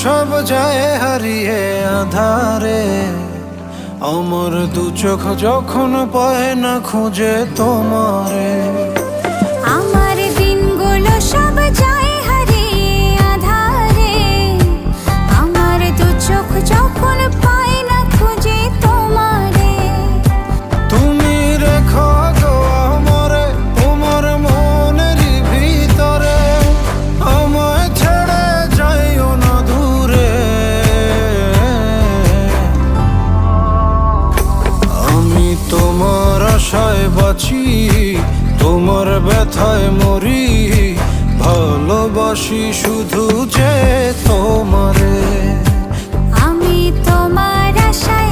সব যায় হারিয়ে আধারে, আমার দু চোখ যখন পায় না খুঁজে তোমারে। আমার দিনগুলো সব যায় হারিয়ে আধারে, আমার দু চোখ যখন পায় না খুঁজে তোমারে। তুমি রেখো গো আমারে তোমার মনেরই ভিতরে, আমায় ছেড়ে যাইও না দূরে। আমি তোমার আশায় বাঁচি, তোমার ব্যথায় মরি, ভালোবাসি শুধু যে তোমারে। আমি তোমার আশায়